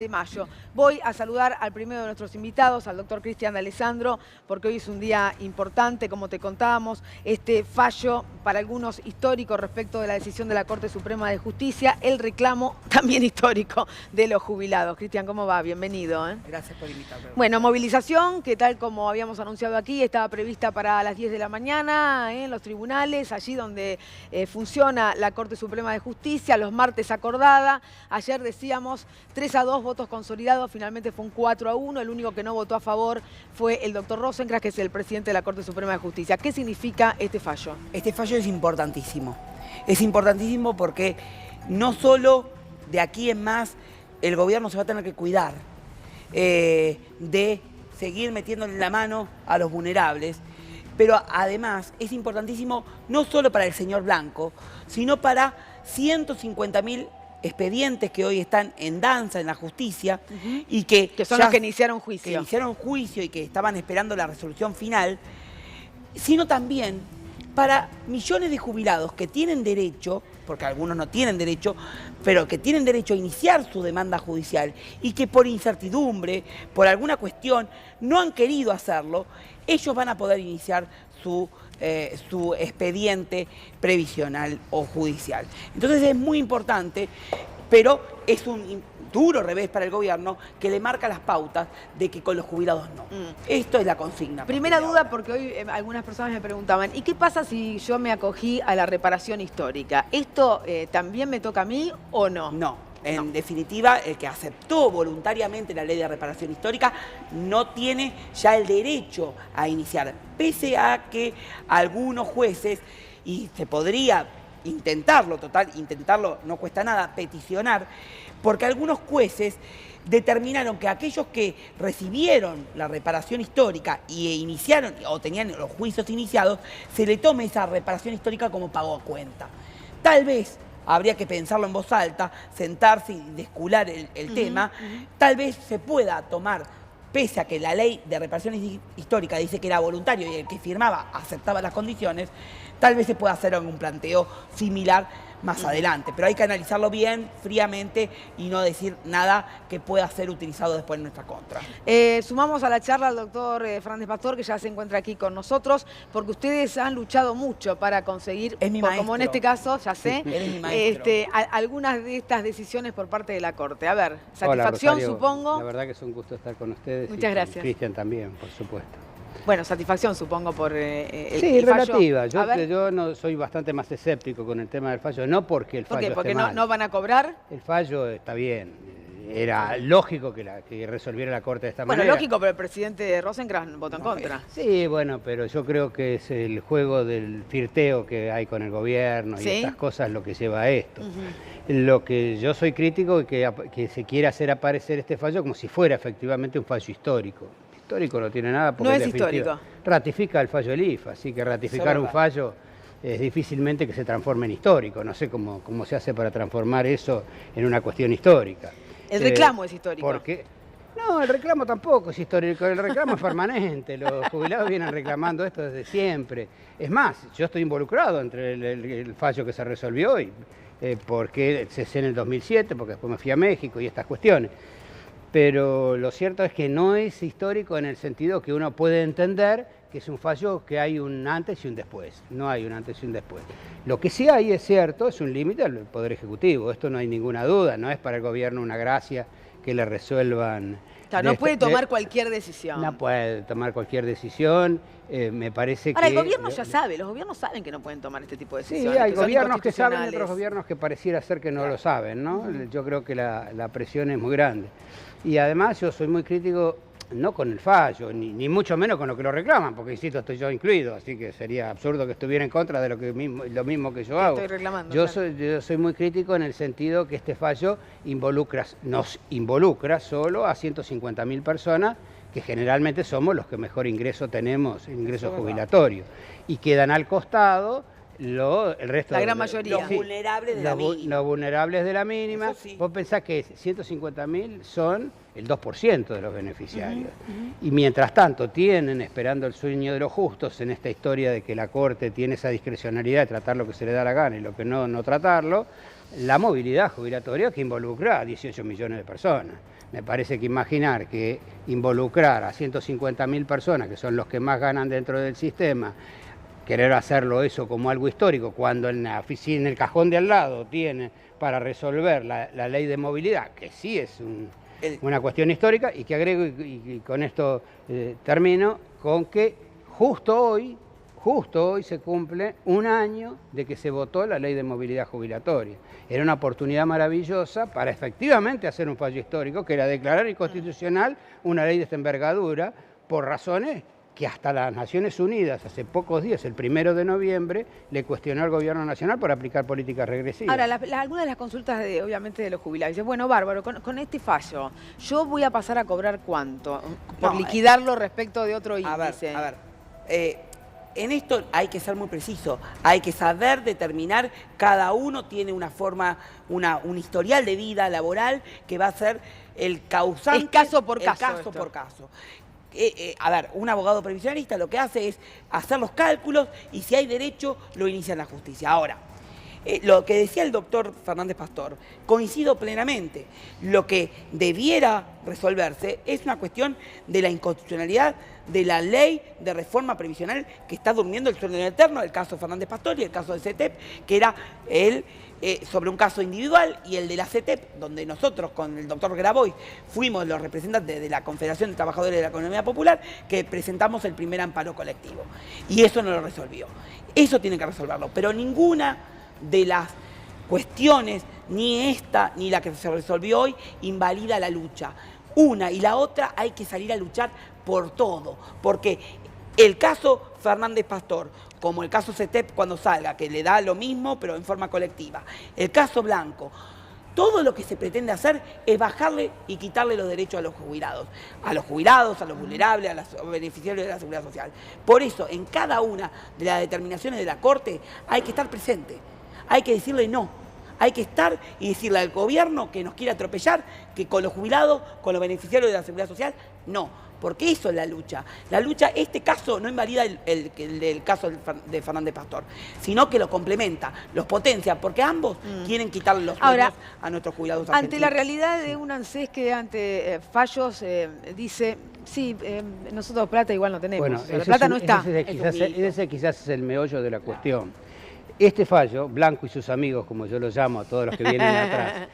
de mayo. Voy a saludar al primero de nuestros invitados, al doctor Cristian D'Alessandro, porque hoy es un día importante, como te contábamos, este fallo para algunos histórico respecto de la decisión de la Corte Suprema de Justicia, el reclamo también histórico de los jubilados. Cristian, ¿cómo va? Bienvenido. Gracias por invitarme. Bueno, movilización que tal como habíamos anunciado aquí, estaba prevista para las 10 de la mañana en los tribunales, allí donde funciona la Corte Suprema de Justicia, los martes acordada. Ayer decíamos 3-2 votos consolidados, finalmente fue un 4-1, el único que no votó a favor fue el doctor Rosenkrantz, que es el presidente de la Corte Suprema de Justicia. ¿Qué significa este fallo? Este fallo es importantísimo porque no solo de aquí en más el gobierno se va a tener que cuidar de seguir metiéndole la mano a los vulnerables, pero además es importantísimo no solo para el señor Blanco, sino para 150.000 expedientes que hoy están en danza en la justicia y que son los que iniciaron juicio. Que iniciaron juicio y que estaban esperando la resolución final, sino también para millones de jubilados que tienen derecho, porque algunos no tienen derecho, pero que tienen derecho a iniciar su demanda judicial y que por incertidumbre, por alguna cuestión, no han querido hacerlo, ellos van a poder iniciar su expediente previsional o judicial. Entonces es muy importante, pero es un duro revés para el gobierno que le marca las pautas de que con los jubilados no. Esto es la consigna. Primera duda, porque hoy algunas personas me preguntaban, ¿y qué pasa si yo me acogí a la reparación histórica? ¿Esto también me toca a mí o no? No. En definitiva, el que aceptó voluntariamente la ley de reparación histórica no tiene ya el derecho a iniciar, pese a que algunos jueces, y se podría intentarlo, intentarlo no cuesta nada, peticionar, porque algunos jueces determinaron que aquellos que recibieron la reparación histórica e iniciaron o tenían los juicios iniciados, se le tome esa reparación histórica como pago a cuenta. Tal vez habría que pensarlo en voz alta, sentarse y descular el tema. Tal vez se pueda tomar, pese a que la ley de reparación histórica dice que era voluntario y el que firmaba aceptaba las condiciones, tal vez se pueda hacer algún planteo similar más adelante. Pero hay que analizarlo bien, fríamente, y no decir nada que pueda ser utilizado después en nuestra contra. Sumamos a la charla al doctor Fernández Pastor, que ya se encuentra aquí con nosotros, porque ustedes han luchado mucho para conseguir, como en este caso, ya sé, algunas de estas decisiones por parte de la Corte. A ver, satisfacción. Hola, Rosario, supongo. La verdad que es un gusto estar con ustedes. Muchas gracias. Cristian también, por supuesto. Bueno, satisfacción supongo por el relativa. Fallo. Yo no soy bastante más escéptico con el tema del fallo, no porque el fallo ¿Por qué? esté mal. ¿Porque no van a cobrar? El fallo está bien. Era lógico que resolviera la Corte de esta manera. Bueno, lógico, pero el presidente Rosenkrantz votó en contra. Sí, bueno, pero yo creo que es el juego del flirteo que hay con el gobierno y estas cosas lo que lleva a esto. Lo que yo soy crítico es que se quiera hacer aparecer este fallo como si fuera efectivamente un fallo histórico. Histórico no tiene nada porque no es histórico. Ratifica el fallo del IFA, así que ratificar un fallo es difícilmente que se transforme en histórico. No sé cómo se hace para transformar eso en una cuestión histórica. El reclamo es histórico. Porque no, el reclamo tampoco es histórico, el reclamo es permanente. Los jubilados vienen reclamando esto desde siempre. Es más, yo estoy involucrado entre el fallo que se resolvió y porque cesé en el 2007, porque después me fui a México y estas cuestiones. Pero lo cierto es que no es histórico en el sentido que uno puede entender que es un fallo que hay un antes y un después. No hay un antes y un después. Lo que sí hay, es cierto, es un límite al Poder Ejecutivo. Esto no hay ninguna duda. No es para el gobierno una gracia que le resuelvan. No puede tomar cualquier decisión. No puede tomar cualquier decisión. Me parece Ahora, el gobierno ya sabe. Los gobiernos saben que no pueden tomar este tipo de decisiones. Sí, hay gobiernos que saben y otros gobiernos que pareciera ser que no lo saben, ¿no? Yo creo que la presión es muy grande. Y además yo soy muy crítico, no con el fallo, ni mucho menos con lo que lo reclaman, porque insisto, estoy yo incluido, así que sería absurdo que estuviera en contra de lo mismo que yo hago. Estoy reclamando. Yo soy muy crítico en el sentido que este fallo nos involucra solo a 150.000 personas, que generalmente somos los que mejor ingreso tenemos, ingreso jubilatorio, y quedan al costado el resto. La gran mayoría. Los vulnerables de la mínima. Los vulnerables de la mínima. Sí. Vos pensás que 150.000 son el 2% de los beneficiarios. Y mientras tanto tienen, esperando el sueño de los justos, en esta historia de que la Corte tiene esa discrecionalidad de tratar lo que se le da la gana y lo que no tratarlo, la movilidad jubilatoria que involucra a 18 millones de personas. Me parece que imaginar que involucrar a 150.000 personas, que son los que más ganan dentro del sistema, querer hacerlo eso como algo histórico, cuando en la oficina, en el cajón de al lado, tiene para resolver la ley de movilidad, que sí es una cuestión histórica, y que agrego, y con esto termino, con que justo hoy se cumple un año de que se votó la ley de movilidad jubilatoria. Era una oportunidad maravillosa para efectivamente hacer un fallo histórico, que era declarar inconstitucional una ley de esta envergadura, por razones que hasta las Naciones Unidas, hace pocos días, el 1 de noviembre, le cuestionó al gobierno nacional por aplicar políticas regresivas. Ahora, algunas de las consultas, obviamente, de los jubilados. Dice, bueno, bárbaro, con este fallo, ¿yo voy a pasar a cobrar cuánto? Por liquidarlo respecto de otro índice. A ver, en esto hay que ser muy preciso, hay que saber determinar, cada uno tiene una forma, un historial de vida laboral que va a ser el causante. Es caso por caso. Caso por caso. A ver, un abogado previsionalista lo que hace es hacer los cálculos y si hay derecho lo inicia en la justicia. Ahora, lo que decía el doctor Fernández Pastor, coincido plenamente. Lo que debiera resolverse es una cuestión de la inconstitucionalidad de la ley de reforma previsional que está durmiendo el sueño eterno, el caso Fernández Pastor y el caso del CETEP, que era sobre un caso individual, y el de la CETEP, donde nosotros con el doctor Grabois fuimos los representantes de la Confederación de Trabajadores de la Economía Popular, que presentamos el primer amparo colectivo. Y eso no lo resolvió. Eso tiene que resolverlo, pero ninguna de las cuestiones, ni esta ni la que se resolvió hoy, invalida la lucha. Una y la otra hay que salir a luchar por todo, porque el caso Fernández Pastor, como el caso CETEP cuando salga, que le da lo mismo pero en forma colectiva, el caso Blanco, todo lo que se pretende hacer es bajarle y quitarle los derechos a los jubilados, a los vulnerables, a los beneficiarios de la seguridad social. Por eso, en cada una de las determinaciones de la Corte hay que estar presente, hay que decirle no. Hay que estar y decirle al gobierno que nos quiere atropellar, que con los jubilados, con los beneficiarios de la seguridad social, no. Porque eso es la lucha. La lucha, este caso no invalida el caso de Fernández Pastor, sino que lo complementa, los potencia, porque ambos quieren quitarle los sueños a nuestros jubilados argentinos. Ante la realidad de un ANSES que ante fallos dice, sí, nosotros plata igual no tenemos, bueno, la plata no está. Ese quizás es el meollo de la cuestión. Este fallo, Blanco y sus amigos, como yo los llamo a todos los que vienen atrás,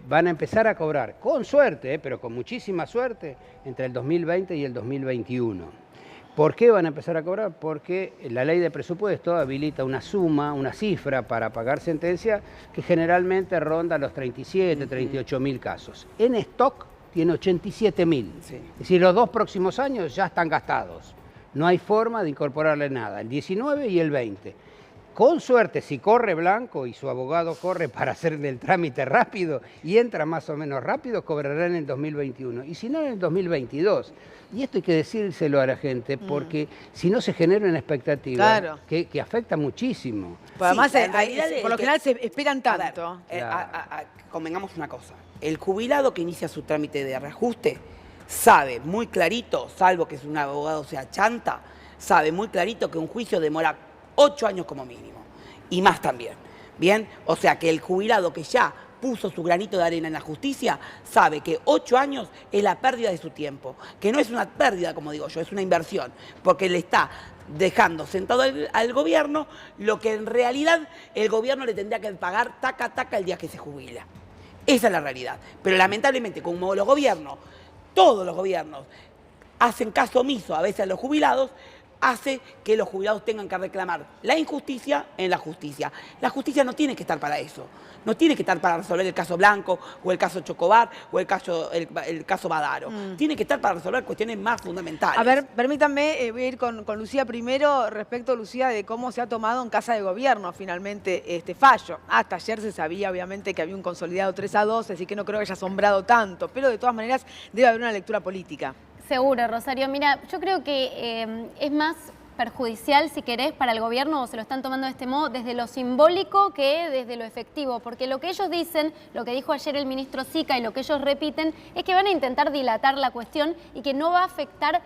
van a empezar a cobrar, con suerte, pero con muchísima suerte, entre el 2020 y el 2021. ¿Por qué van a empezar a cobrar? Porque la ley de presupuesto habilita una suma, una cifra para pagar sentencia que generalmente ronda los 37, 38.000 casos. En stock tiene 87.000. Sí. Es decir, los 2 próximos años ya están gastados. No hay forma de incorporarle nada, el 19 y el 20. Con suerte, si corre Blanco y su abogado corre para hacerle el trámite rápido y entra más o menos rápido, cobrará en el 2021. Y si no, en el 2022. Y esto hay que decírselo a la gente, porque si no se genera una expectativa que afecta muchísimo. Pues además, por lo general se esperan tanto. Convengamos una cosa. El jubilado que inicia su trámite de reajuste sabe muy clarito, salvo que un abogado sea chanta, sabe muy clarito que un juicio demora 8 años como mínimo, y más también, ¿bien? O sea que el jubilado que ya puso su granito de arena en la justicia sabe que 8 años es la pérdida de su tiempo, que no es una pérdida, como digo yo, es una inversión, porque le está dejando sentado al gobierno lo que en realidad el gobierno le tendría que pagar taca taca el día que se jubila. Esa es la realidad. Pero lamentablemente, como los gobiernos, todos los gobiernos, hacen caso omiso a veces a los jubilados, hace que los jubilados tengan que reclamar la injusticia en la justicia. La justicia no tiene que estar para eso. No tiene que estar para resolver el caso Blanco o el caso Chocobar o el caso Badaro. Tiene que estar para resolver cuestiones más fundamentales. A ver, permítanme, voy a ir con Lucía primero respecto, Lucía, de cómo se ha tomado en Casa de Gobierno finalmente este fallo. Hasta ayer se sabía, obviamente, que había un consolidado 3-2, así que no creo que haya asombrado tanto, pero de todas maneras debe haber una lectura política. Seguro, Rosario. Mira, yo creo que es más perjudicial, si querés, para el gobierno, o se lo están tomando de este modo, desde lo simbólico que desde lo efectivo, porque lo que ellos dicen, lo que dijo ayer el ministro Sica y lo que ellos repiten, es que van a intentar dilatar la cuestión y que no va a afectar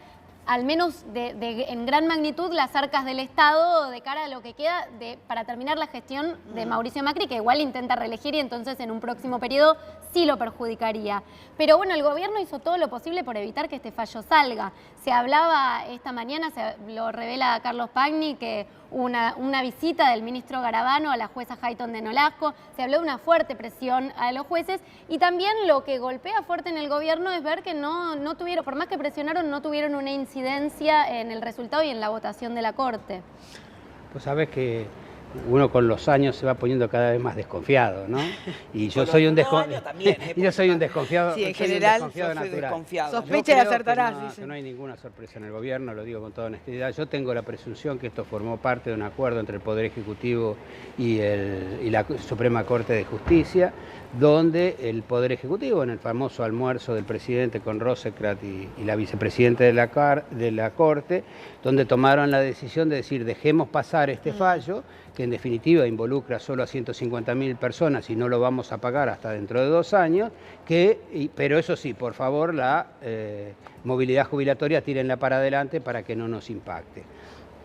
al menos en gran magnitud, las arcas del Estado de cara a lo que queda para terminar la gestión de Mauricio Macri, que igual intenta reelegir y entonces en un próximo periodo sí lo perjudicaría. Pero bueno, el gobierno hizo todo lo posible por evitar que este fallo salga. Se hablaba esta mañana, lo revela Carlos Pagni, que una visita del ministro Garabano a la jueza Hayton de Nolasco, se habló de una fuerte presión a los jueces y también lo que golpea fuerte en el gobierno es ver que no tuvieron, por más que presionaron, no tuvieron una incidencia en el resultado y en la votación de la Corte. Pues sabes que uno con los años se va poniendo cada vez más desconfiado, ¿no? Y yo soy un desconfiado. Sí, en general, natural. Sospecha y acertarás, dice. Que no hay ninguna sorpresa en el gobierno, lo digo con toda honestidad. Yo tengo la presunción que esto formó parte de un acuerdo entre el Poder Ejecutivo y la Suprema Corte de Justicia, donde el Poder Ejecutivo, en el famoso almuerzo del presidente con Rosecrat y la vicepresidenta de la Corte, donde tomaron la decisión de decir, dejemos pasar este fallo, que en definitiva involucra solo a 150.000 personas y no lo vamos a pagar hasta dentro de 2 años, pero eso sí, por favor, la movilidad jubilatoria tírenla para adelante para que no nos impacte.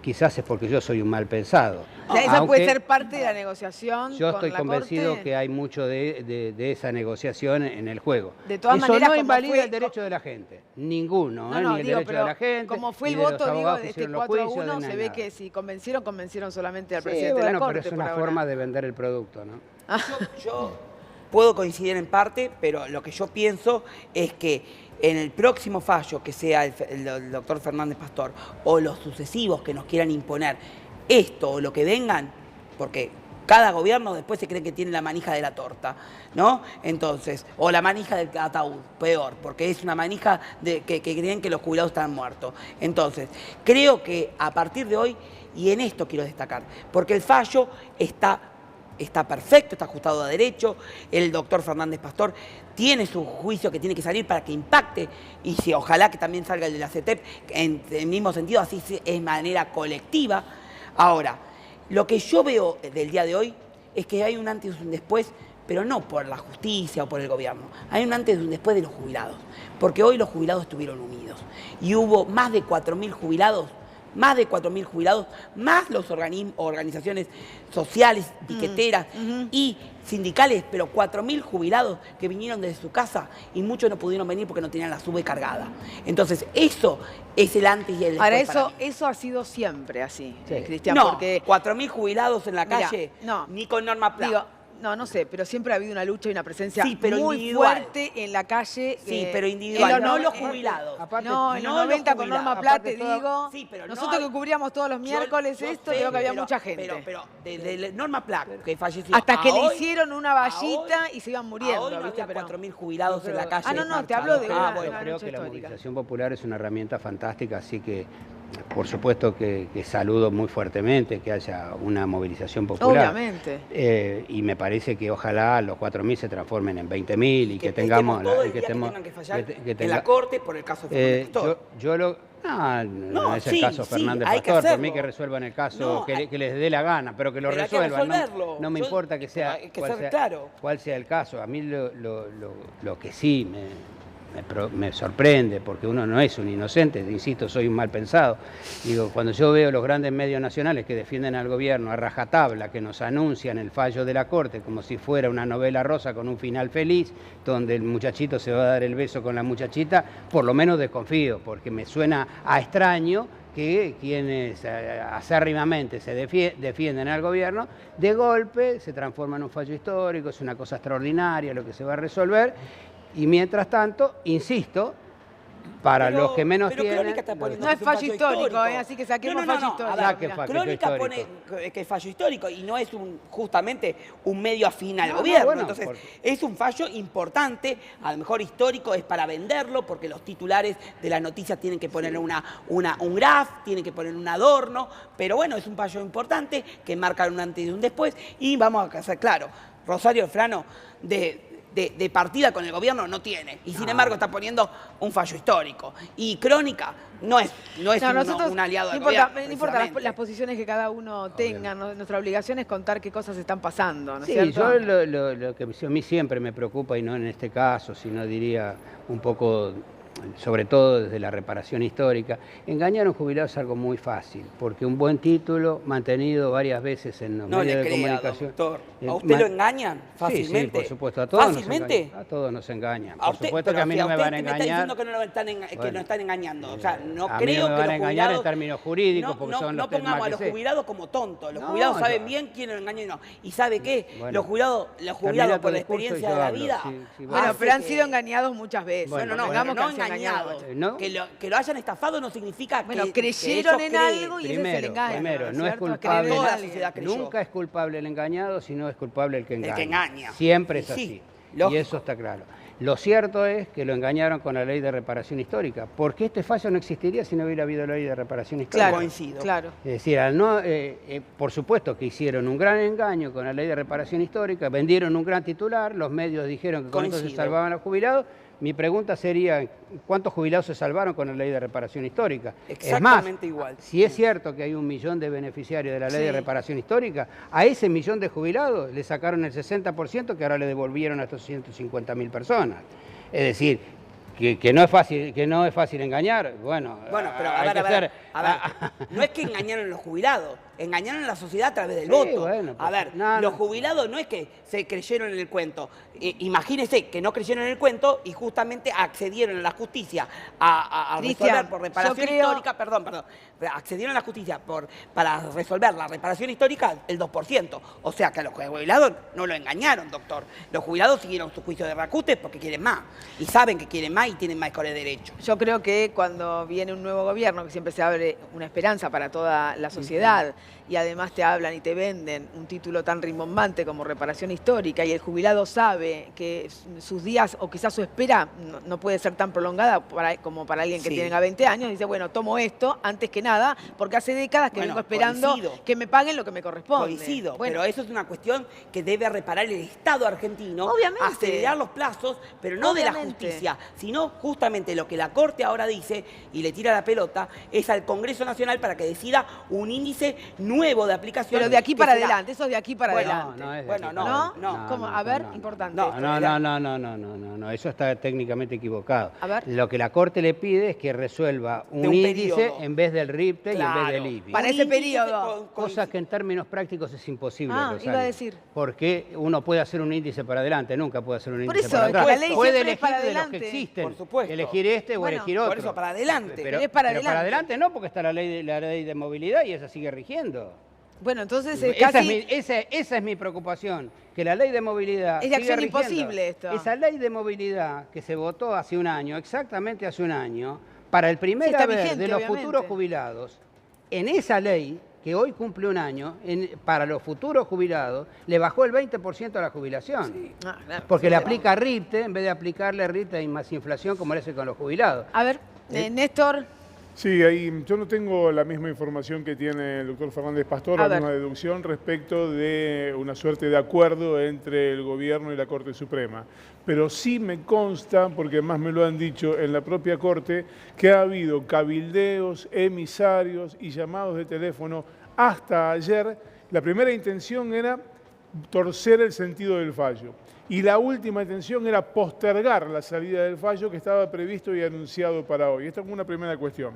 Quizás es porque yo soy un mal pensado. O sea, esa puede ser parte de la negociación. Yo estoy con la convencido Corte. que hay mucho de esa negociación en el juego. De todas Eso maneras, no como invalida fue- el derecho de la gente. Ninguno, No, ni el derecho de la gente. como fue el ni de los voto, digo, abogados de que este hicieron los juicios, 4-1, ni se ve nada. que si convencieron solamente al Sí, presidente de bueno, la Corte. pero es una por ahora. forma de vender el producto, ¿no? Yo puedo coincidir en parte, pero lo que yo pienso es que en el próximo fallo, que sea el doctor Fernández Pastor, o los sucesivos que nos quieran imponer esto o lo que vengan, porque cada gobierno después se cree que tiene la manija de la torta, ¿no? Entonces, o la manija del ataúd, peor, porque es una manija que creen que los jubilados están muertos. Entonces, creo que a partir de hoy, y en esto quiero destacar, porque el fallo está perfecto, está ajustado a derecho, el doctor Fernández Pastor tiene su juicio que tiene que salir para que impacte, y si ojalá que también salga el de la CETEP en el mismo sentido, así es manera colectiva. Ahora, lo que yo veo del día de hoy es que hay un antes y un después, pero no por la justicia o por el gobierno. Hay un antes y un después de los jubilados, porque hoy los jubilados estuvieron unidos y hubo más de 4.000 jubilados, más más los organizaciones sociales, piqueteras y sindicales, pero 4.000 jubilados que vinieron desde su casa y muchos no pudieron venir porque no tenían la sube cargada. Entonces, eso es el antes y el después. Ahora, eso ha sido siempre así, Sí. Cristian, No, porque 4.000 jubilados en la Mira, calle, no. ni con Norma Pla. digo, no sé, pero siempre ha habido una lucha y una presencia Sí, pero muy individual. fuerte en la calle. Sí, pero individual, en no los jubilados. Aparte, No, en no los los 90 con Norma jubilados. Pla, Aparte te todo- digo. Sí, pero no nosotros hay- que cubríamos todos los miércoles Yo esto, sé, creo que había pero- mucha gente. Pero desde Norma Pla, que falleció. Hasta que a le hoy- hicieron una a vallita hoy- y se iban a muriendo, hoy no ¿viste? había Pero 4.000 jubilados en la calle. Ah, no, te hablo de marchando. una- Yo una creo lucha que la histórica. movilización popular es una herramienta fantástica, así que por supuesto que saludo muy fuertemente que haya una movilización popular. Obviamente. Y me parece que ojalá los 4.000 se transformen en 20.000 y que estemos tengamos... todo el y que día estemos- que tengan que fallar que en tenga- la Corte por el caso de Fernández Pastor. No es el sí, caso sí, Fernández hay que Pastor, por mí hacerlo. que resuelvan el caso No, que les dé la gana, pero que lo pero hay que resuelvan. resolverlo. No me Yo- importa que sea, hay que ser claro. cuál sea el caso. A mí lo que sí me sorprende, porque uno no es un inocente, insisto, soy un mal pensado. Digo, cuando yo veo los grandes medios nacionales que defienden al gobierno a rajatabla, que nos anuncian el fallo de la Corte como si fuera una novela rosa con un final feliz, donde el muchachito se va a dar el beso con la muchachita, por lo menos desconfío, porque me suena a extraño que quienes acérrimamente se defienden al gobierno, de golpe se transforma en un fallo histórico, es una cosa extraordinaria lo que se va a resolver. Y mientras tanto, insisto, para Pero- los que menos pero tienen... Crónica está poniendo No es que un fallo histórico, así que saquemos fallo histórico. A ver, Saque fallo Crónica histórico. pone que es fallo histórico y no es justamente un medio afín al No, gobierno. bueno, Entonces, porque- es un fallo importante, a lo mejor histórico, es para venderlo, porque los titulares de las noticias tienen que poner un graph, tienen que poner un adorno, pero bueno, es un fallo importante que marca un antes y un después. Y vamos a hacer claro, Rosario Frano de partida con el gobierno no tiene, y sin embargo está poniendo un fallo histórico. Y Crónica no es nosotros, un aliado no del importa, gobierno. no importa las precisamente. posiciones que cada uno tenga, nuestra obligación es contar qué cosas están pasando, ¿no es Sí, cierto? yo lo que a mí siempre me preocupa, y no en este caso, sino diría un poco sobre todo desde la reparación histórica. Engañar a un jubilado es algo muy fácil, porque un buen título, mantenido varias veces en los medios de comunicación... Doctor. ¿A usted lo engañan fácilmente? Sí, por supuesto. A todos ¿Fácilmente? Nos engañan. A todos nos engañan. ¿A Por usted? supuesto que a mí no me van a engañar. Me está diciendo que no están engañando. O sea, no a creo mí no me van que a engañar en términos jurídicos, porque son no los temas pongamos a que los sé. jubilados como tontos. Los jubilados saben bien quién los engaña y no. ¿Y sabe qué? Bueno, los jubilados por la experiencia de la vida... Bueno, pero han sido engañados muchas veces. Bueno, no engañados. ¿No? Que lo hayan estafado no significa que creyeron en ellos algo y ese es el engaño. Primero, no es ¿cierto? culpable, Creer en Toda la alguien. sociedad creyó. nunca es culpable el engañado, sino es culpable el que engaña. El que engaña. Siempre es Y sí, así. lógico. Y eso está claro. Lo cierto es que lo engañaron con la ley de reparación histórica, porque este fallo no existiría si no hubiera habido ley de reparación histórica. Claro, Coincido. claro. Es decir, por supuesto que hicieron un gran engaño con la ley de reparación histórica, vendieron un gran titular, los medios dijeron que con esto se Coincido. salvaban a los jubilados. Mi pregunta sería, ¿cuántos jubilados se salvaron con la ley de reparación histórica? Exactamente es más, igual. si es cierto que hay 1 millón de beneficiarios de la ley de Sí. reparación histórica, a ese millón de jubilados le sacaron el 60% que ahora le devolvieron a estos 150.000 personas. Es decir, que no es fácil engañar. Bueno, pero hay que ser- no es que engañaron a los jubilados, engañaron a la sociedad a través del Sí, voto. bueno, pues, a ver, no, los no. jubilados no es que se creyeron en el cuento. Imagínense que no creyeron en el cuento y justamente accedieron a la justicia a Cristian, resolver por reparación yo creo- histórica, perdón, accedieron a la justicia para resolver la reparación histórica el 2%. O sea que a los jubilados no lo engañaron, doctor. Los jubilados siguieron su juicio de reajuste porque quieren más. Y saben que quieren más y tienen más de derecho. Yo creo que cuando viene un nuevo gobierno, que siempre se abre una esperanza para toda la sociedad, y además te hablan y te venden un título tan rimbombante como reparación histórica, y el jubilado sabe que sus días, o quizás su espera, no puede ser tan prolongada como para alguien que Sí. tenga 20 años, dice, bueno, tomo esto antes que nada, porque hace décadas que Bueno, vengo esperando coincido. que me paguen lo que me corresponde. Coincido, Bueno, pero eso es una cuestión que debe reparar el Estado argentino, Obviamente. acelerar los plazos, pero no de la Obviamente. justicia, sino justamente lo que la Corte ahora dice y le tira la pelota es al Congreso Nacional para que decida un índice nuevo de aplicación. pero de aquí que para será- adelante, eso es de aquí para Bueno, adelante. No, es de Bueno, aquí no, para ¿No? adelante. no. ¿Cómo? A ver, importante. No, eso está técnicamente equivocado. A ver. Lo que la Corte le pide es que resuelva un un índice periodo. en vez del RIPTE y en vez Claro. del IBI. Para Un ese índice periodo. Cosa que en términos prácticos es imposible, Ah, Rosario. iba a decir. Porque uno puede hacer un índice para adelante, nunca puede hacer un Por índice eso, para es que atrás. la ley puede siempre es elegir para de los que adelante. existen. Por supuesto. Elegir este o Bueno, elegir otro. Por eso, para adelante. Pero es para adelante. para adelante no, porque está la ley de movilidad y esa sigue rigiendo. Bueno, entonces Esa es mi preocupación, que la ley de movilidad Es de siga acción rigiendo. imposible esto. Esa ley de movilidad que se votó hace un año, exactamente hace un año, para el primer Sí, está haber vigente, de los obviamente. futuros jubilados, en esa ley, que hoy cumple un año, para los futuros jubilados, le bajó el 20% a la jubilación. Ah, claro. Porque le aplica RIPTE en vez de aplicarle RIPTE y más inflación como le hace con los jubilados. A ver, Néstor, Sí, ahí yo no tengo la misma información que tiene el doctor Fernández Pastor, A la ver. misma deducción respecto de una suerte de acuerdo entre el gobierno y la Corte Suprema. Pero sí me consta, porque más me lo han dicho en la propia Corte, que ha habido cabildeos, emisarios y llamados de teléfono hasta ayer. La primera intención era torcer el sentido del fallo. Y la última intención era postergar la salida del fallo que estaba previsto y anunciado para hoy. Esta es una primera cuestión.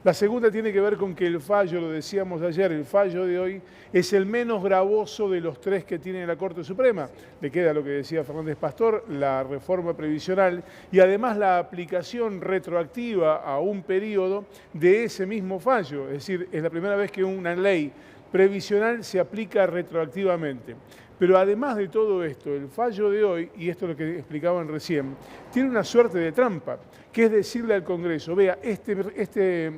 La segunda tiene que ver con que el fallo, lo decíamos ayer, el fallo de hoy es el menos gravoso de los tres que tiene la Corte Suprema. Le queda lo que decía Fernández Pastor, la reforma previsional y además la aplicación retroactiva a un periodo de ese mismo fallo. Es decir, es la primera vez que una ley previsional se aplica retroactivamente. Pero además de todo esto, el fallo de hoy, y esto es lo que explicaban recién, tiene una suerte de trampa, que es decirle al Congreso, vea, este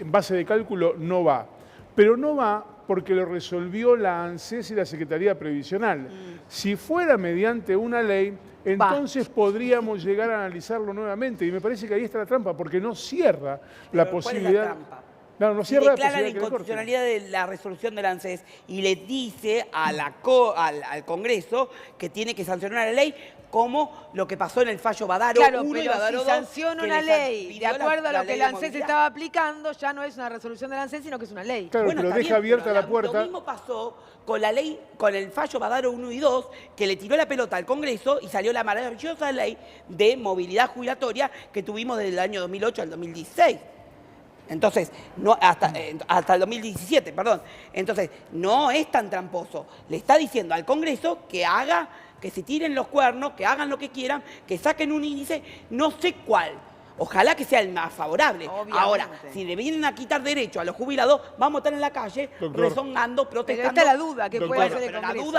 base de cálculo no va, pero no va porque lo resolvió la ANSES y la Secretaría Previsional. Si fuera mediante una ley, entonces podríamos llegar a analizarlo nuevamente, y me parece que ahí está la trampa, porque no cierra la Pero, ¿cuál es la posibilidad... trampa? No, no y cierra la declara la posibilidad que le corten. inconstitucionalidad de la resolución del ANSES y le dice a al Congreso que tiene que sancionar la ley, como lo que pasó en el fallo Badaro Claro, 1 y pero Badaro si 2, sanciona que una les ley de pidió acuerdo a lo que ley el de ANSES movilidad. estaba aplicando, ya no es una resolución del ANSES, sino que es una ley. Claro, pero está deja bien, abierta pero la puerta. Lo mismo pasó con la ley, con el fallo Badaro 1 y 2, que le tiró la pelota al Congreso y salió la maravillosa ley de movilidad jubilatoria que tuvimos desde el año 2008 al 2016. Entonces, no, hasta el 2017, perdón. Entonces, no es tan tramposo. Le está diciendo al Congreso que haga, que se tiren los cuernos, que hagan lo que quieran, que saquen un índice, no sé cuál. Ojalá que sea el más favorable. Obviamente. Ahora, si le vienen a quitar derecho a los jubilados, vamos a estar en la calle Doctor. rezongando, Pero protestando. está la duda, que Doctor. puede hacer el Pero Congreso.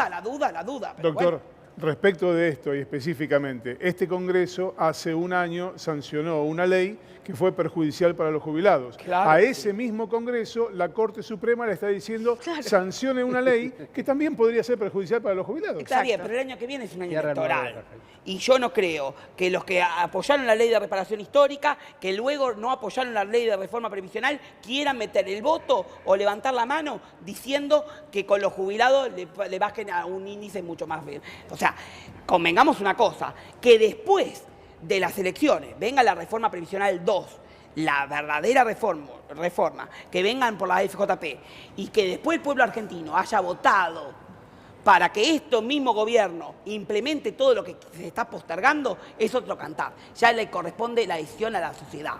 la duda. Pero Doctor, bueno. respecto de esto y específicamente, este Congreso hace un año sancionó una ley que fue perjudicial para los jubilados. Claro a que ese mismo Congreso, la Corte Suprema le está diciendo Claro. sancione una ley que también podría ser perjudicial para los jubilados. Está bien, pero el año que viene es un año Cierra el electoral. nuevo, perfecto. Y yo no creo que los que apoyaron la ley de reparación histórica, que luego no apoyaron la ley de reforma previsional, quieran meter el voto o levantar la mano diciendo que con los jubilados le bajen a un índice mucho más bien. O sea, convengamos una cosa, que después de las elecciones venga la reforma previsional 2, la verdadera reforma, que vengan por la FJP y que después el pueblo argentino haya votado para que este mismo gobierno implemente todo lo que se está postergando, es otro cantar. Ya le corresponde la decisión a la sociedad.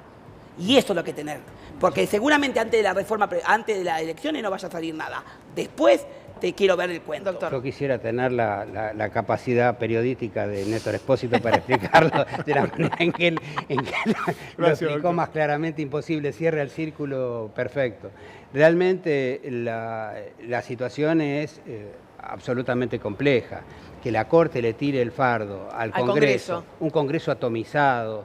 Y eso es lo que tener. Porque seguramente antes de la reforma, antes de las elecciones no vaya a salir nada. Después te quiero ver el cuento. Doctor. Yo quisiera tener la capacidad periodística de Néstor Expósito para explicarlo de la manera en que él lo Gracias, explicó doctor. más claramente imposible, cierra el círculo perfecto. Realmente la situación es absolutamente compleja. Que la Corte le tire el fardo al Congreso, un Congreso atomizado,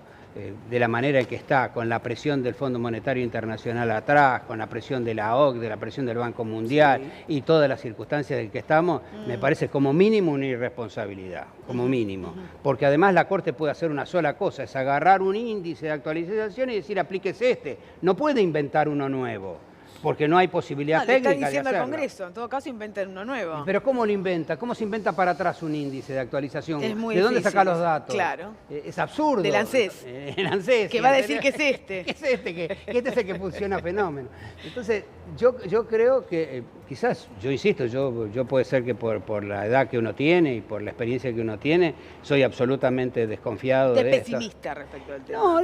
de la manera en que está, con la presión del Fondo Monetario Internacional atrás, con la presión de la OCDE, la presión del Banco Mundial y todas las circunstancias en que estamos, me parece como mínimo una irresponsabilidad, como mínimo. Porque además la Corte puede hacer una sola cosa, es agarrar un índice de actualización y decir aplíquese este, no puede inventar uno nuevo. Porque no hay posibilidad No, le está técnica de diciendo al hacerlo. Congreso, en todo caso inventen uno nuevo. Pero ¿cómo lo inventa? ¿Cómo se inventa para atrás un índice de actualización? Es muy ¿De dónde difícil, saca los datos? claro. Es absurdo. Del ANSES. El ANSES. Que va a decir que es este. Que es este, que este es el que funciona fenómeno. Entonces, yo creo que quizás, yo insisto, yo puede ser que por la edad que uno tiene y por la experiencia que uno tiene, soy absolutamente desconfiado de esto. Pesimista respecto al tema. No,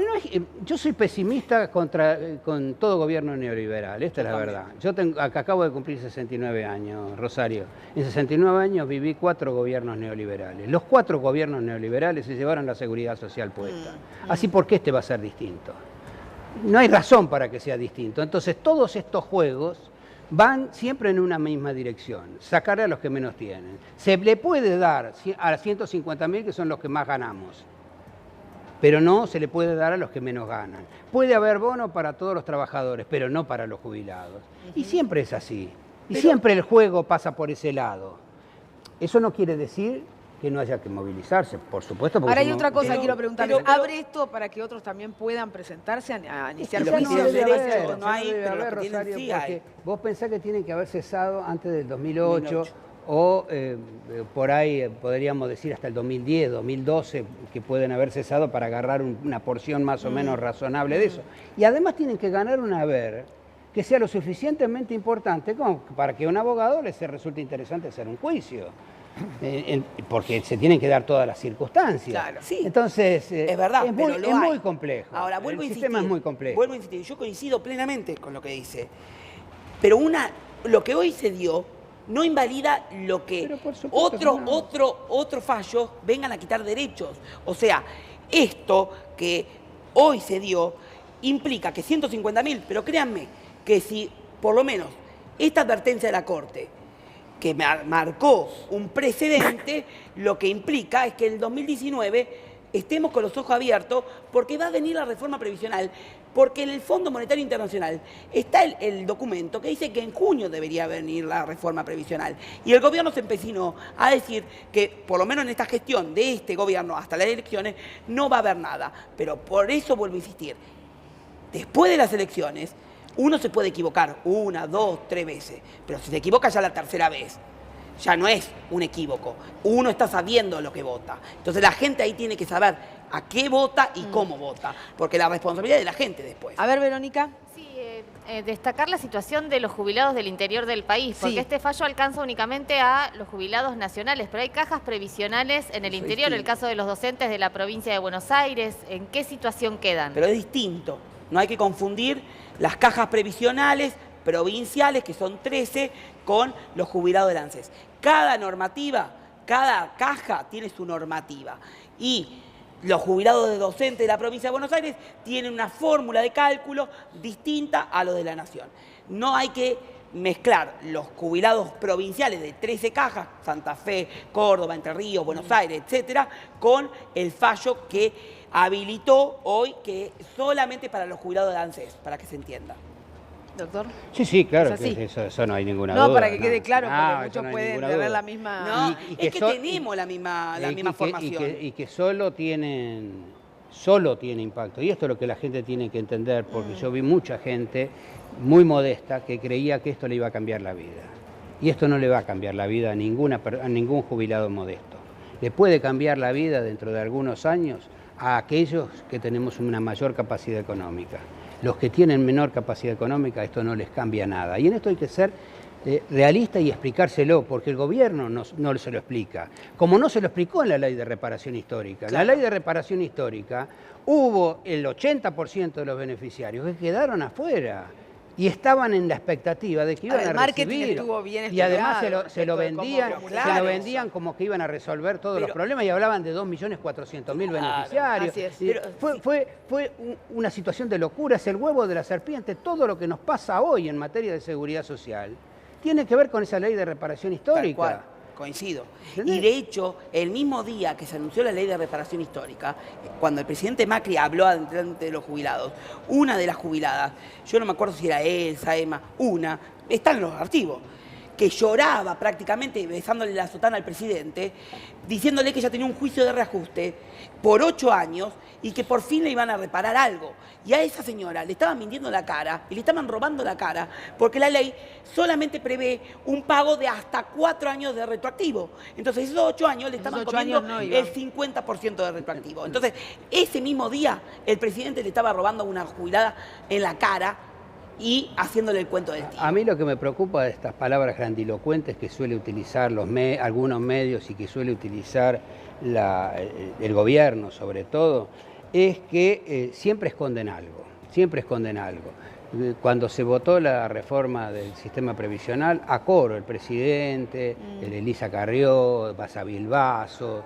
yo soy pesimista con todo gobierno neoliberal, esta es la verdad. Yo acabo de cumplir 69 años, Rosario. En 69 años viví 4 gobiernos neoliberales. Los 4 gobiernos neoliberales se llevaron la seguridad social puesta. Así, ¿por qué este va a ser distinto? No hay razón para que sea distinto. Entonces, todos estos juegos van siempre en una misma dirección, sacarle a los que menos tienen. Se le puede dar a 150.000, que son los que más ganamos, pero no se le puede dar a los que menos ganan. Puede haber bono para todos los trabajadores, pero no para los jubilados. Y siempre es así. Y siempre el juego pasa por ese lado. Eso no quiere decir que no haya que movilizarse, por supuesto. Porque Ahora hay somos- otra cosa que pero- quiero preguntarles. pero- ¿Abre esto para que otros también puedan presentarse a iniciar Lo Ya que juicios? hicieron debe derecho, haber, no ya hay, debe pero lo haber, que tienen Rosario, sí hay. porque vos pensás que tienen que haber cesado antes del 2008, 2008. o por ahí podríamos decir hasta el 2010, 2012, que pueden haber cesado para agarrar una porción más o menos razonable de eso. Y además tienen que ganar un haber que sea lo suficientemente importante como para que a un abogado le resulte interesante hacer un juicio. Porque se tienen que dar todas las circunstancias. Claro. Sí, Entonces, es verdad, es pero lo hay. muy complejo. Ahora, vuelvo a El insistir. sistema es muy complejo. Vuelvo a insistir, yo coincido plenamente con lo que dice. Pero lo que hoy se dio no invalida lo que Pero por supuesto que no. otro fallo vengan a quitar derechos. O sea, esto que hoy se dio implica que 150.000, pero créanme que si por lo menos esta advertencia de la Corte, que marcó un precedente, lo que implica es que en el 2019 estemos con los ojos abiertos porque va a venir la reforma previsional, porque en el Fondo Monetario Internacional está el documento que dice que en junio debería venir la reforma previsional. Y el gobierno se empecinó a decir que, por lo menos en esta gestión de este gobierno hasta las elecciones, no va a haber nada. Pero por eso vuelvo a insistir, después de las elecciones, Uno se puede equivocar 1, 2, 3 veces, pero si se equivoca ya la tercera vez, ya no es un equívoco. Uno está sabiendo lo que vota. Entonces la gente ahí tiene que saber a qué vota y cómo vota, porque la responsabilidad es de la gente después. A ver, Verónica. Sí, destacar la situación de los jubilados del interior del país, porque Sí. este fallo alcanza únicamente a los jubilados nacionales, pero hay cajas previsionales en el Eso es interior, el distinto. caso de los docentes de la provincia de Buenos Aires, ¿en qué situación quedan? Pero es distinto. No hay que confundir las cajas previsionales provinciales, que son 13, con los jubilados del ANSES. Cada normativa, cada caja tiene su normativa. Y los jubilados de docentes de la provincia de Buenos Aires tienen una fórmula de cálculo distinta a los de la Nación. No hay que mezclar los jubilados provinciales de 13 cajas, Santa Fe, Córdoba, Entre Ríos, Buenos Aires, etcétera, con el fallo que habilitó hoy, que solamente para los jubilados de ANSES, para que se entienda. Doctor. Sí, sí, claro, ¿Es así? que eso no hay ninguna duda. No, para que quede claro, No, porque eso muchos no hay pueden ninguna tener duda. la misma... No, y es que tenemos la misma formación. Y que solo tiene impacto. Y esto es lo que la gente tiene que entender, porque yo vi mucha gente muy modesta que creía que esto le iba a cambiar la vida. Y esto no le va a cambiar la vida a ningún jubilado modesto. Le puede cambiar la vida dentro de algunos años a aquellos que tenemos una mayor capacidad económica. Los que tienen menor capacidad económica, esto no les cambia nada. Y en esto hay que ser realista y explicárselo, porque el gobierno no se lo explica. Como no se lo explicó en la ley de reparación histórica. En la ley de reparación histórica hubo el 80% de los beneficiarios que quedaron afuera. Y estaban en la expectativa de que iban a El marketing recibir. estuvo bien Y además estudiado se lo respecto de cómo vendían, acumular eso. como que iban a resolver todos los Pero- problemas y hablaban de 2.400.000 beneficiarios. así es. Y Pero- fue una situación de locura, es el huevo de la serpiente. Todo lo que nos pasa hoy en materia de seguridad social tiene que ver con esa ley de reparación Tal histórica. cual, coincido. ¿Entendés? Y de hecho, el mismo día que se anunció la ley de reparación histórica, cuando el presidente Macri habló ante de los jubilados, una de las jubiladas, yo no me acuerdo si era Elsa, Emma, está en los archivos, que lloraba prácticamente besándole la sotana al presidente, diciéndole que ella tenía un juicio de reajuste por 8 años y que por fin le iban a reparar algo. Y a esa señora le estaban mintiendo la cara y le estaban robando la cara porque la ley solamente prevé un pago de hasta 4 años de retroactivo. Entonces esos 8 años le estaban 8 comiendo años no iba. el 50% de retroactivo. Entonces ese mismo día el presidente le estaba robando a una jubilada en la cara y haciéndole el cuento del tío. A mí lo que me preocupa de estas palabras grandilocuentes que suele utilizar algunos medios y que suele utilizar el gobierno sobre todo, es que siempre esconden algo, siempre esconden algo. Cuando se votó la reforma del sistema previsional, a coro el presidente, el Elisa Carrió, Basavilbaso,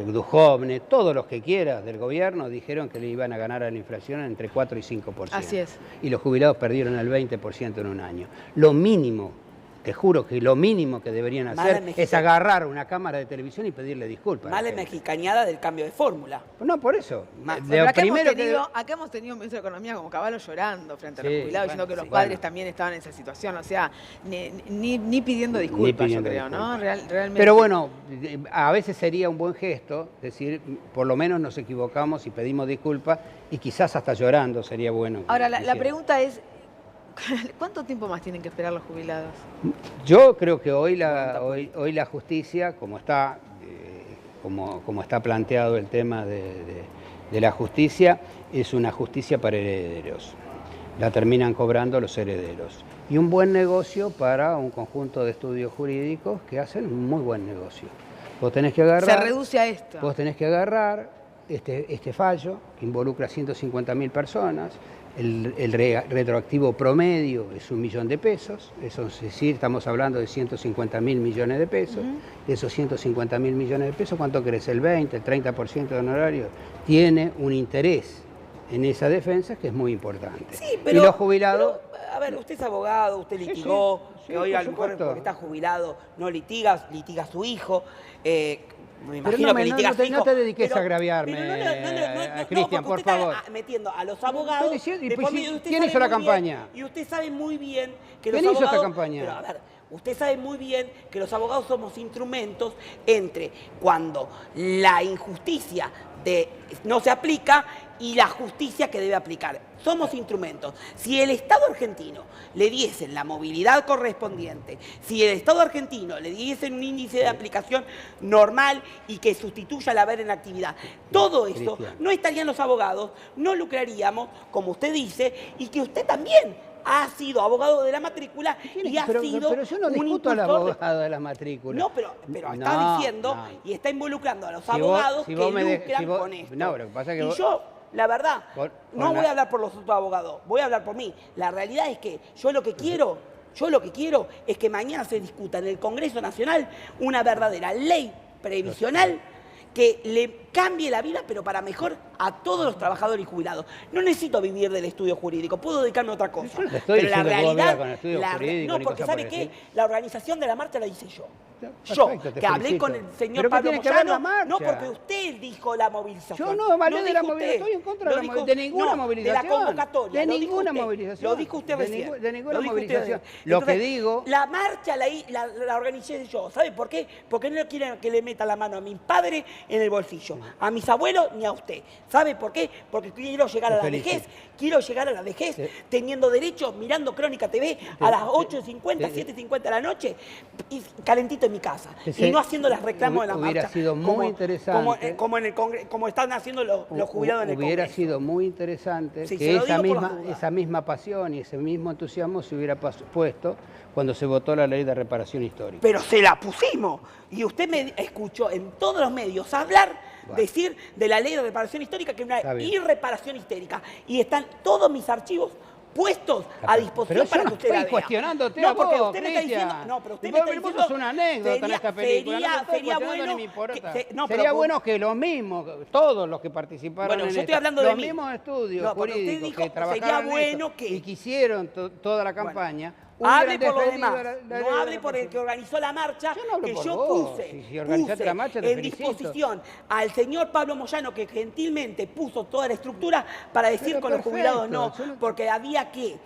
Duhovne, todos los que quieras del gobierno dijeron que le iban a ganar a la inflación entre 4 y 5%. Así es. Y los jubilados perdieron el 20% en un año. Lo mínimo, te juro que lo mínimo que deberían Mala hacer es mexicana. agarrar una cámara de televisión y pedirle disculpas. a la Mala gente. mexicañada del cambio de fórmula. No, por eso. Más. Lo Pero acá primero acá hemos tenido un ministro de Economía como caballo llorando frente a Sí, los jubilados, bueno, diciendo que los sí. padres Bueno. también estaban en esa situación. O sea, ni pidiendo disculpas, pidiendo yo creo, ¿no? disculpas. Realmente. Pero bueno, a veces sería un buen gesto decir, por lo menos nos equivocamos y pedimos disculpas, y quizás hasta llorando sería bueno. que Ahora, lo la hicieran. pregunta es, ¿cuánto tiempo más tienen que esperar los jubilados? Yo creo que hoy la justicia, como está planteado el tema de la justicia, es una justicia para herederos. La terminan cobrando los herederos. Y un buen negocio para un conjunto de estudios jurídicos que hacen un muy buen negocio. Vos tenés que agarrar... Se reduce a esto. Vos tenés que agarrar este fallo que involucra a 150.000 personas, el retroactivo promedio es 1 millón de pesos, eso es decir, estamos hablando de 150.000 millones de pesos. De esos 150.000 millones de pesos, ¿cuánto crees? El 20, el 30% de honorario tiene un interés en esa defensa que es muy importante. Sí, y los jubilados... pero, a ver, usted es abogado, usted Sí, litigó, sí, que hoy por a lo mejor supuesto. porque está jubilado no litiga a su hijo. Me Pero imagino no, que no, litiga a no su te- hijo. no te dediques pero- a agraviarme, pero Cristian, porque por usted favor. está metiendo a los abogados. Estoy diciendo, y de pues, por medio, usted ¿quién sabe hizo la muy bien- campaña? y usted sabe muy bien que ¿Quién los hizo esta abogados. campaña? Pero a ver, usted sabe muy bien que los abogados somos instrumentos entre cuando la injusticia no se aplica y la justicia que debe aplicar. Somos instrumentos. Si el Estado argentino le diesen la movilidad correspondiente, si el Estado argentino le diesen un índice de aplicación normal y que sustituya el haber en actividad, todo eso, no estarían los abogados, no lucraríamos, como usted dice, y que usted también ha sido abogado de la matrícula y ha sido pero yo no discuto al abogado de la matrícula. No, pero está diciendo y está involucrando a los abogados que lucran con esto. No, pero lo que pasa es que y yo, la verdad, no voy a hablar por los otros abogados, voy a hablar por mí. La realidad es que yo lo que quiero es que mañana se discuta en el Congreso Nacional una verdadera ley previsional que le cambie la vida, pero para mejor, a todos los trabajadores y jubilados. No necesito vivir del estudio jurídico, puedo dedicarme a otra cosa. Yo no te estoy pero la diciendo que vos realidad, vivas con estudio jurídico, no, porque ni cosa ¿sabe por qué? el estilo. La organización de la marcha la hice yo. Perfecto, te Que hablé felicito. con el señor ¿Pero qué Pablo tiene que ver la Moyano, marcha? no porque usted dijo la movilización. Yo no hablé Lo de la dijo movilización, usted. estoy en contra de, Lo dijo- de ninguna no, movilización. De la convocatoria. De lo dijo ninguna usted. movilización. Lo dijo usted recién. De ninguna Lo dijo usted movilización. recién. Lo que Entonces, digo... La marcha la organicé yo. ¿Sabe por qué? Porque no quieren que le meta la mano a mi padre en el bolsillo, a mis abuelos ni a usted. ¿Sabe por qué? Porque quiero llegar a la vejez. Quiero llegar a la vejez teniendo derechos, mirando Crónica TV a las 8:50, 7:50 de la noche, y calentito en mi casa. Y no haciendo las reclamos de la marcha. Hubiera sido muy interesante. Como están haciendo los jubilados en el Congreso. Hubiera sido muy interesante Sí, que se lo digo por las dudas. esa misma pasión y ese mismo entusiasmo se hubiera puesto cuando se votó la ley de reparación histórica. Pero se la pusimos. Y usted me escuchó en todos los medios hablar, decir de la ley de reparación histórica que es una irreparación histórica. Y están todos mis archivos puestos a disposición para que usted la vea. Estoy cuestionándote no, a vos, porque usted me está Cristian. diciendo, no, pero usted Y me está vos diciendo sos una anécdota en esta película. Sería bueno ni me importa. Sería pero, bueno que lo mismo, todos los que participaron bueno, en yo estoy esto, hablando de los mí. mismos estudios No, porque usted jurídicos dijo, que trabajaron sería en bueno esto que... y que hicieron toda la campaña. Hable por los defendido demás, la ley no de hable por el que organizó la marcha, Yo no hablo que por yo vos. puse, Si organizaste la marcha, te en felicito. disposición al señor Pablo Moyano, que gentilmente puso toda la estructura para decir Pero con los jubilados no, perfecto, yo no- porque había que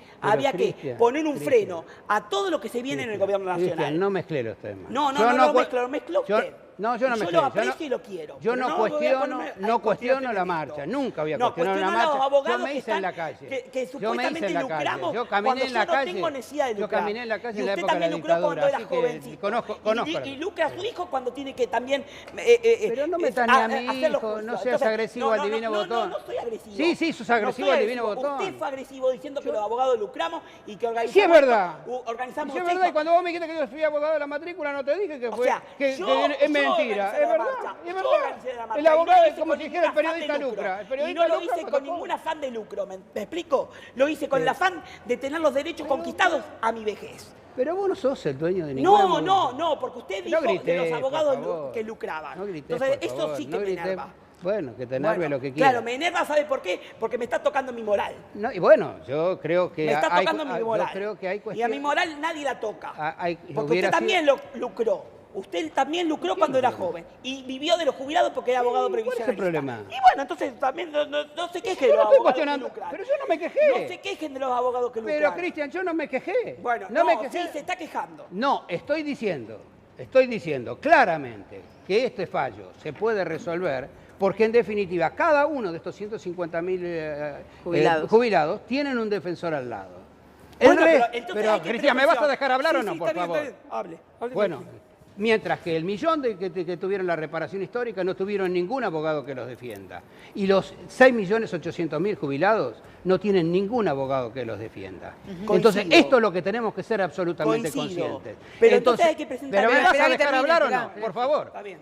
Cristian, poner un Cristian. freno a todo lo que se viene en el gobierno nacional. Cristian, no mezclé los temas. No Yo lo mezcló yo- usted. No, yo no Y mezclé. yo lo aprecio y lo quiero. Yo pero no voy a cuestiono, ponerme no a cuestiono la cuestionar marcha. esto. Nunca había No, cuestionado la cuestionar a los marcha. abogados Yo me que hice en la están- calle. que Yo me hice supuestamente en la calle. lucramos Yo caminé cuando en la yo no calle. tengo necesidad de Yo lucrar. caminé en la calle Y en la usted época de la también lucró cuando dictadura. era Así que jovencito. conozco. Y lucra a su hijo cuando tiene que también... Pero no metas ni a mi hacer los hijo, juzgados. no seas Entonces, agresivo al divino botón. No soy agresivo. Sí, sos agresivo No soy al divino botón. Usted fue agresivo diciendo que los abogados lucramos y que organizamos... Sí, es verdad. Organizamos Sí, es esto. verdad. Y cuando vos me dijiste que yo fui abogado de la matrícula, no te dije que O fue sea, que yo es mentira. organicé Es la verdad. marcha, Es yo verdad. organicé la marcha, El abogado y no lo es hice como con si ningún dijera el afán de periodista lucro. lucra. El Y periodista no lo lucra hice con cuando ningún afán de lucro, ¿me explico? Lo hice con el afán de tener los derechos conquistados a mi vejez. Pero vos no sos el dueño de ninguna No, porque usted dijo No grité, de los abogados por favor. que lucraban. No grité, Entonces, por eso favor, sí que no me grité. enerva. Bueno, que te enerve Bueno, lo que quieras. claro, me enerva, ¿sabe por qué? Porque me está tocando mi moral. No, y bueno, yo creo que Me está hay, tocando mi moral. yo creo que hay Y a cuestiones. mi moral nadie la toca. Porque hubiera usted también sido- lucró. Usted también lucró cuando era joven y vivió de los jubilados porque era abogado ¿cuál es el previsionalista. problema? Y bueno, entonces también no se queje de Yo los no estoy abogados que cuestionando, lucran. pero yo no me quejé. No se quejen de los abogados que lucran. Pero Cristian, yo no me quejé. Bueno, no me sí, quejé. se está quejando. No, estoy diciendo claramente que este fallo se puede resolver porque en definitiva cada uno de estos 150.000 jubilados tienen un defensor al lado. Bueno, pero entonces hay que Cristian, ¿me vas a prevención. dejar hablar Sí, o no, sí, por está bien, favor? está bien. Hable Bueno, tranquilo. mientras que el millón que tuvieron la reparación histórica no tuvieron ningún abogado que los defienda. Y los 6.800.000 jubilados no tienen ningún abogado que los defienda. Entonces, Coincido. esto es lo que tenemos que ser absolutamente Coincido. conscientes. Pero entonces hay que presentar- ¿Pero me vas Esperá a que dejar termine, hablar o esperá. no? Por favor. Está bien.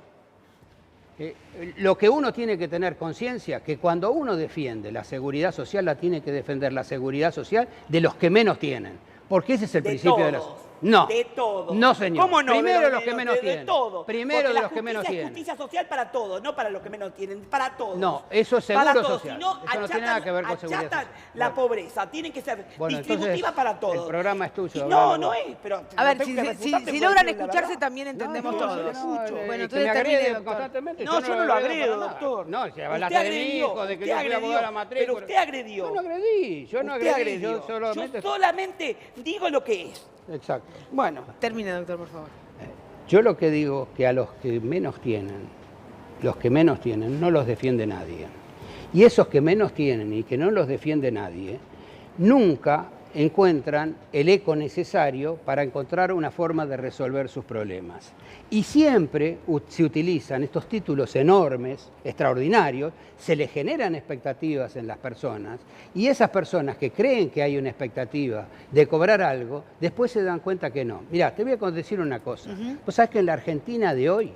Lo que uno tiene que tener conciencia, que cuando uno defiende la seguridad social, la tiene que defender la seguridad social de los que menos tienen. Porque ese es el De principio de la... todos. No. De todos. No, señor. ¿Cómo no? Primero los que menos tienen. De todos. Primero Porque de la los que menos justicia tienen. es justicia social para todos, no para los que menos tienen, para todos. No, eso es Para seguro todos. social. Si no, Eso no tiene nada que ver con seguridad achatan social. la Bueno. pobreza. Tienen que ser Bueno, distributiva entonces, para todos. el programa es tuyo, Y hablamos. no es, pero... A ver, tengo que si refutarte porque logran es la escucharse verdad. también entendemos No, todos. yo le escucho. Bueno, que entonces me termine, agrede doctor. constantemente. No, yo no lo agredo, para nada. doctor. No, si Usted hablaste de mi agredió, hijo, de que usted yo fui agredió, abogado de la matrícula. pero usted agredió. Yo no agredí, yo no Usted agredí. agredió. Yo Yo solamente digo lo que es. Exacto. Bueno, Termine, doctor, por favor. Yo lo que digo que a los que menos tienen no los defiende nadie. Y esos que menos tienen y que no los defiende nadie, nunca encuentran el eco necesario para encontrar una forma de resolver sus problemas. Y siempre se utilizan estos títulos enormes, extraordinarios, se les generan expectativas en las personas, y esas personas que creen que hay una expectativa de cobrar algo, después se dan cuenta que no. Mirá, te voy a decir una cosa. Vos sabés que en la Argentina de hoy,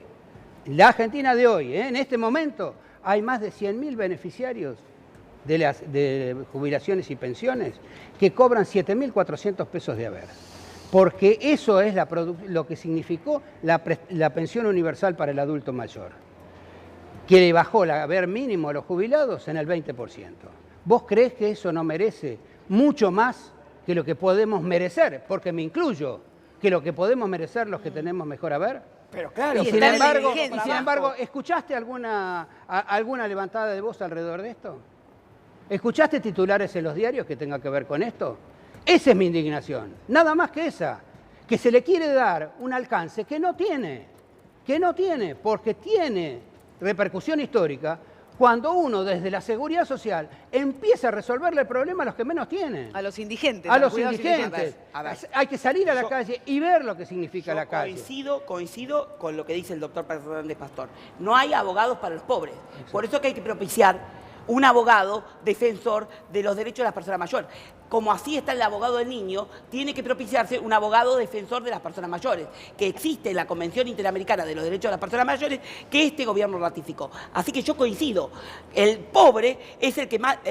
en este momento, hay más de 100.000 beneficiarios de jubilaciones y pensiones que cobran 7.400 pesos de haber. Porque eso es lo que significó la pensión universal para el adulto mayor, que le bajó el haber mínimo a los jubilados en el 20%. ¿Vos creés que eso no merece mucho más que lo que podemos merecer? Porque me incluyo, que lo que podemos merecer los que tenemos mejor haber. Pero claro, Y sin embargo, ¿escuchaste alguna levantada de voz alrededor de esto? ¿Escuchaste titulares en los diarios que tenga que ver con esto? Esa es mi indignación, nada más que esa, que se le quiere dar un alcance que no tiene, porque tiene repercusión histórica cuando uno desde la seguridad social empieza a resolverle el problema a los que menos tienen. A los indigentes. A los indigentes. A ver. Hay que salir a la calle y ver lo que significa la calle. Coincido con lo que dice el doctor Fernández Pastor. No hay abogados para los pobres. Por eso que hay que propiciar un abogado defensor de los derechos de las personas mayores. Como así está el abogado del niño, tiene que propiciarse un abogado defensor de las personas mayores, que existe en la Convención Interamericana de los Derechos de las Personas Mayores, que este gobierno ratificó. Así que yo coincido, el pobre es el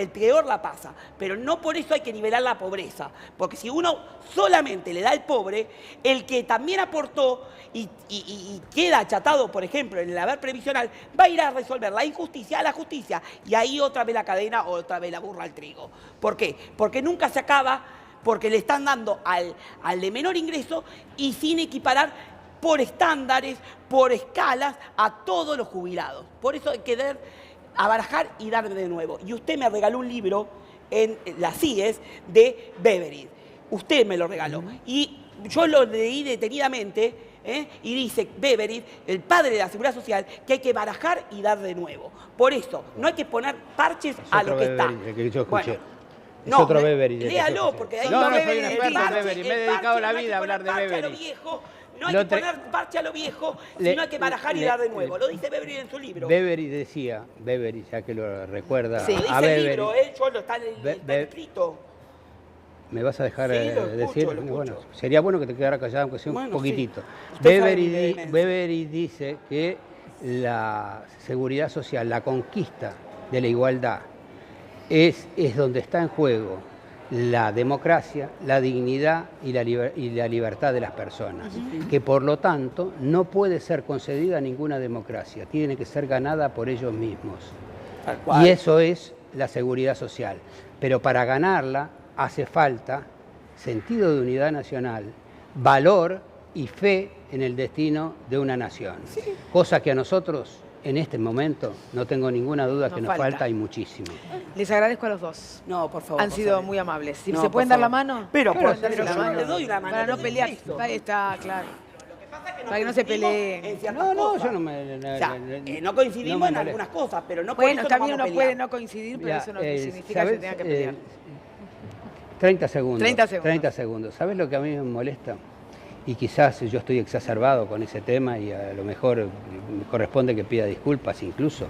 peor la pasa, pero no por eso hay que nivelar la pobreza, porque si uno solamente le da al pobre, el que también aportó y queda achatado, por ejemplo, en el haber previsional, va a ir a resolver la injusticia a la justicia, y ahí otra vez la cadena, otra vez la burra al trigo. ¿Por qué? Porque nunca se acaba, porque le están dando al de menor ingreso y sin equiparar por estándares, por escalas a todos los jubilados. Por eso hay que abarajar y dar de nuevo. Y usted me regaló un libro en las CIES de Beveridge. Usted me lo regaló. Y yo lo leí detenidamente. Y dice Beveridge, el padre de la Seguridad Social, que hay que barajar y dar de nuevo. Por eso, no hay que poner parches a lo que está. Que yo escuché. Bueno, es otro Beveridge. Léalo, porque ahí no soy un Beveridge, experto en Beveridge, me he dedicado la vida a hablar de Beveridge. No hay que poner parche a lo viejo, sino hay que barajar y dar de nuevo. Lo dice Beveridge en su libro. Beveridge decía, ya que lo recuerda, sí. a Dice el libro, yo lo está escrito. ¿Me vas a dejar decir? Lo escucho. Bueno, sería bueno que te quedara callado, aunque sea un poquitito. Sí. Beveridge dice que la seguridad social, la conquista de la igualdad, es donde está en juego la democracia, la dignidad y la libertad de las personas, que por lo tanto no puede ser concedida ninguna democracia, tiene que ser ganada por ellos mismos. Tal cual. Y eso es la seguridad social. Pero para ganarla hace falta sentido de unidad nacional, valor y fe en el destino de una nación. Sí. Cosa que a nosotros, en este momento, no tengo ninguna duda que nos falta y muchísimo. Les agradezco a los dos. No, por favor. Han sido muy amables. Si no, ¿se pueden dar la mano? Pero yo le doy la mano. Para no pelear. Ahí está, claro. Para que no se peleen. No, yo no me... no coincidimos en algunas cosas, pero no por eso también uno puede no coincidir, pero eso no significa que se tenga que pelear. 30 segundos. ¿Sabes lo que a mí me molesta? Y quizás yo estoy exacerbado con ese tema y a lo mejor me corresponde que pida disculpas incluso.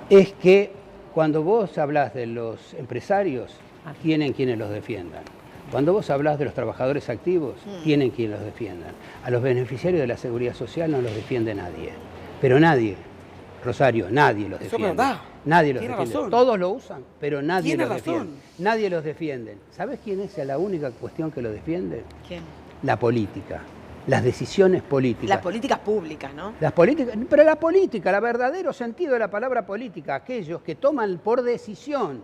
Es que cuando vos hablás de los empresarios, tienen quienes los defiendan. Cuando vos hablás de los trabajadores activos, tienen quienes los defiendan. A los beneficiarios de la seguridad social no los defiende nadie. Pero nadie, Rosario, nadie los defiende. Eso es verdad. Nadie los defiende. Razón. Todos lo usan, pero nadie los razón. defiende. Nadie los defiende. ¿Sabés quién es la única cuestión que lo defiende? ¿Quién? La política. Las decisiones políticas. Las políticas públicas, ¿no? Las políticas, pero la política, el verdadero sentido de la palabra política, aquellos que toman por decisión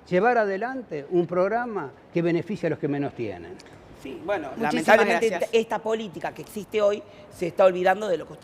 llevar adelante un programa que beneficie a los que menos tienen. Sí, bueno, Muchísimas lamentablemente gracias. esta política que existe hoy se está olvidando de lo que usted